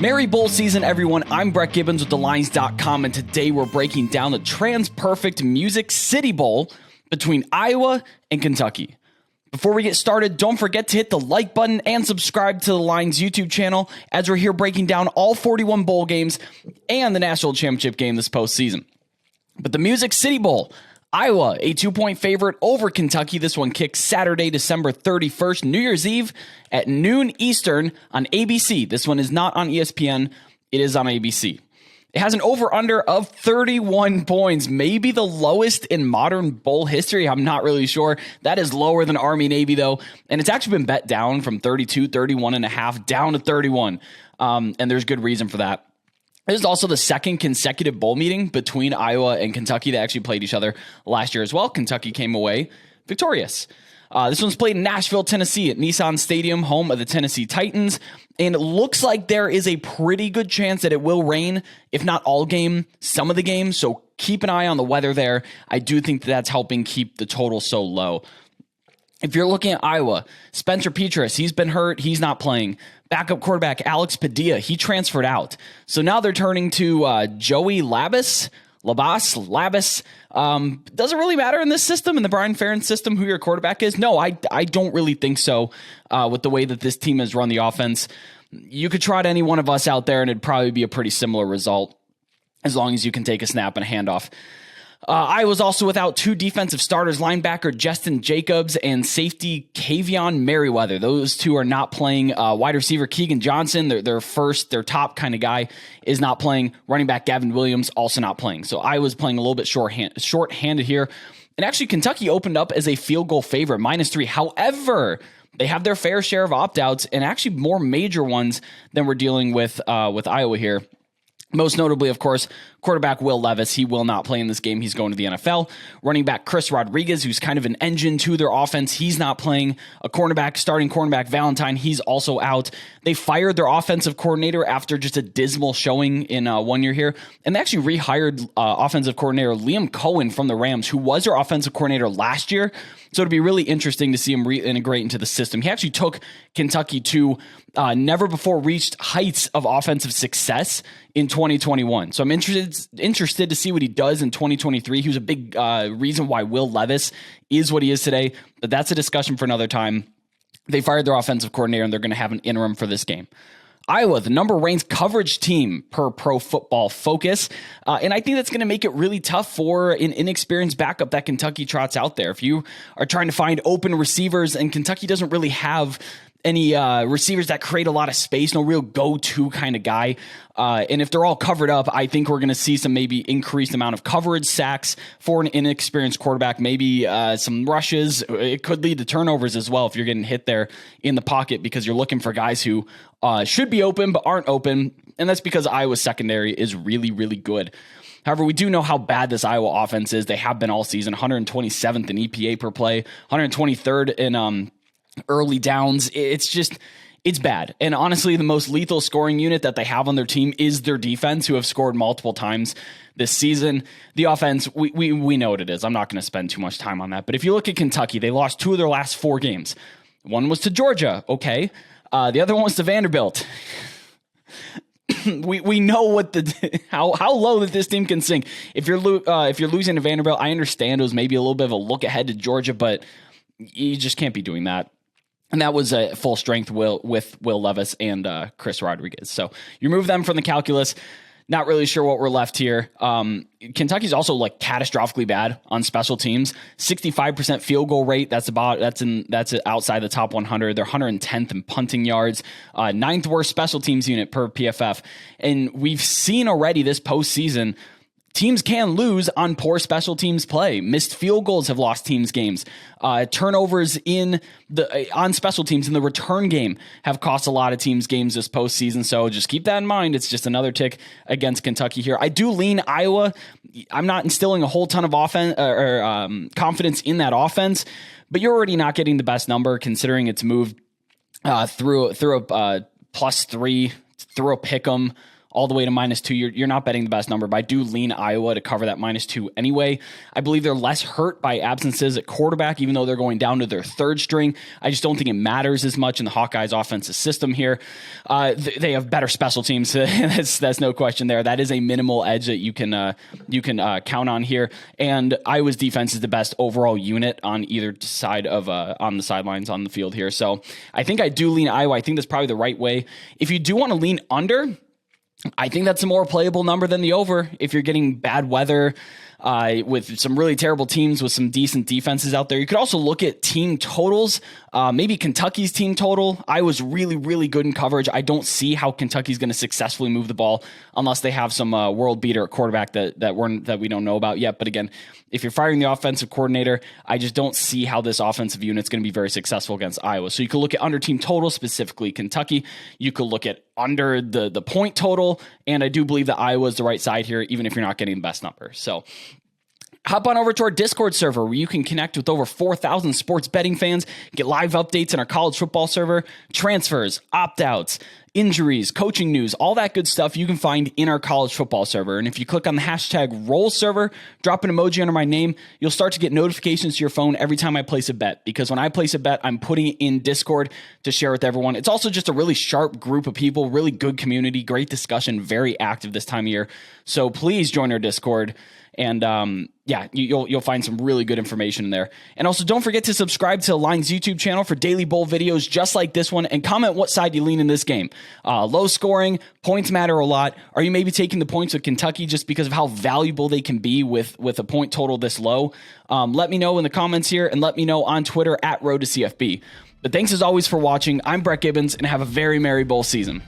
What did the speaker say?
Merry Bowl season, everyone. I'm Brett Gibbons with thelines.com, and today we're breaking down the trans-perfect Music City Bowl between Iowa and Kentucky. Before we get started, don't forget to hit the like button and subscribe to the Lines YouTube channel as we're here breaking down all 41 bowl games and the national championship game this postseason. But the Music City Bowl, Iowa, a 2-point favorite over Kentucky. This one kicks Saturday, December 31st, New Year's Eve at noon Eastern on ABC. This one is not on ESPN. It is on ABC. It has an over-under of 31 points, maybe the lowest in modern bowl history. I'm not really sure. That is lower than Army-Navy, though, and it's actually been bet down from 32, 31 and a half down to 31, and there's good reason for that. This is also the second consecutive bowl meeting between Iowa and Kentucky. They actually played each other last year as well. Kentucky came away victorious. This one's played in Nashville, Tennessee at Nissan Stadium, home of the Tennessee Titans. And it looks like there is a pretty good chance that it will rain, if not all game, some of the games. So keep an eye on the weather there. I do think that that's helping keep the total so low. If you're looking at Iowa, Spencer Petras, he's been hurt. He's not playing. Backup quarterback Alex Padilla, he transferred out. So now they're turning to Joey Labas. Doesn't really matter in this system, in the Brian Ferentz system, who your quarterback is. No, I don't really think so with the way that this team has run the offense. You could trot any one of us out there, and it'd probably be a pretty similar result as long as you can take a snap and a handoff. Iowa's also without two defensive starters, linebacker Justin Jacobs and safety Kavion Merriweather. Those two are not playing. Wide receiver Keegan Johnson, their top kind of guy, is not playing. Running back Gavin Williams also not playing. So Iowa's playing a little bit short-handed here. And actually, Kentucky opened up as a field goal favorite, -3. However, they have their fair share of opt-outs and actually more major ones than we're dealing with Iowa here. Most notably, of course, quarterback Will Levis. He will not play in this game. He's going to the NFL. Running back Chris Rodriguez, who's kind of an engine to their offense. He's not playing. Starting cornerback Valentine, he's also out. They fired their offensive coordinator after just a dismal showing in 1 year here. And they actually rehired offensive coordinator Liam Cohen from the Rams, who was their offensive coordinator last year. So it'd be really interesting to see him reintegrate into the system. He actually took Kentucky to never before reached heights of offensive success in 2021. So I'm interested to see what he does in 2023. He was a big reason why Will Levis is what he is today, but that's a discussion for another time. They fired their offensive coordinator, and they're going to have an interim for this game. Iowa, the number ranked coverage team per Pro Football Focus. And I think that's going to make it really tough for an inexperienced backup that Kentucky trots out there. If you are trying to find open receivers, and Kentucky doesn't really have any receivers that create a lot of space, no real go-to kind of guy. And if they're all covered up, I think we're going to see some maybe increased amount of coverage sacks for an inexperienced quarterback, maybe some rushes. It could lead to turnovers as well if you're getting hit there in the pocket because you're looking for guys who should be open but aren't open. And that's because Iowa's secondary is really, really good. However, we do know how bad this Iowa offense is. They have been all season, 127th in EPA per play, 123rd in early downs. It's bad. And honestly, the most lethal scoring unit that they have on their team is their defense, who have scored multiple times this season. The offense, we know what it is. I'm not going to spend too much time on that. But if you look at Kentucky, they lost 2 of their last 4 games. One was to Georgia. Okay. The other one was to Vanderbilt. We know what how low that this team can sink. If you're losing to Vanderbilt, I understand it was maybe a little bit of a look ahead to Georgia, but you just can't be doing that. And that was a full strength with Will Levis and Chris Rodriguez. So you remove them from the calculus. Not really sure what we're left here. Kentucky's also like catastrophically bad on special teams. 65% field goal rate. That's outside the top 100. They're 110th in punting yards. 9th worst special teams unit per PFF. And we've seen already this postseason, teams can lose on poor special teams play. Missed field goals have lost teams games. Turnovers on special teams in the return game have cost a lot of teams games this postseason. So just keep that in mind. It's just another tick against Kentucky here. I do lean Iowa. I'm not instilling a whole ton of offense or confidence in that offense, but you're already not getting the best number considering it's moved through a +3, through a pick'em. all the way to -2. You're not betting the best number, but I do lean Iowa to cover that -2 anyway. I believe they're less hurt by absences at quarterback, even though they're going down to their third string. I just don't think it matters as much in the Hawkeyes offensive system here. They have better special teams. That's no question there. That is a minimal edge that you can count on here. And Iowa's defense is the best overall unit on either side of on the sidelines on the field here. So I think I do lean Iowa. I think that's probably the right way. If you do want to lean under, I think that's a more playable number than the over. If you're getting bad weather with some really terrible teams with some decent defenses out there, you could also look at team totals. Maybe Kentucky's team total. I was really, really good in coverage. I don't see how Kentucky's going to successfully move the ball unless they have some world beater at quarterback that we don't know about yet. But again, if you're firing the offensive coordinator, I just don't see how this offensive unit's going to be very successful against Iowa. So you could look at under team total, specifically Kentucky. You could look at under the point total, and I do believe that Iowa is the right side here, even if you're not getting the best number. So hop on over to our Discord server where you can connect with over 4,000 sports betting fans, get live updates in our college football server, transfers, opt-outs, injuries, coaching news, all that good stuff you can find in our college football server. And if you click on the hashtag roll server, drop an emoji under my name, you'll start to get notifications to your phone every time I place a bet. Because when I place a bet, I'm putting it in Discord to share with everyone. It's also just a really sharp group of people, really good community, great discussion, very active this time of year. So please join our Discord. And you'll find some really good information in there. And also don't forget to subscribe to Line's YouTube channel for daily bowl videos just like this one, and comment what side you lean in this game. Low scoring, points matter a lot. Are you maybe taking the points with Kentucky just because of how valuable they can be with a point total this low? Let me know in the comments here, and let me know on Twitter @RoadToCFB. But thanks as always for watching. I'm Brett Gibbons, and have a very merry bowl season.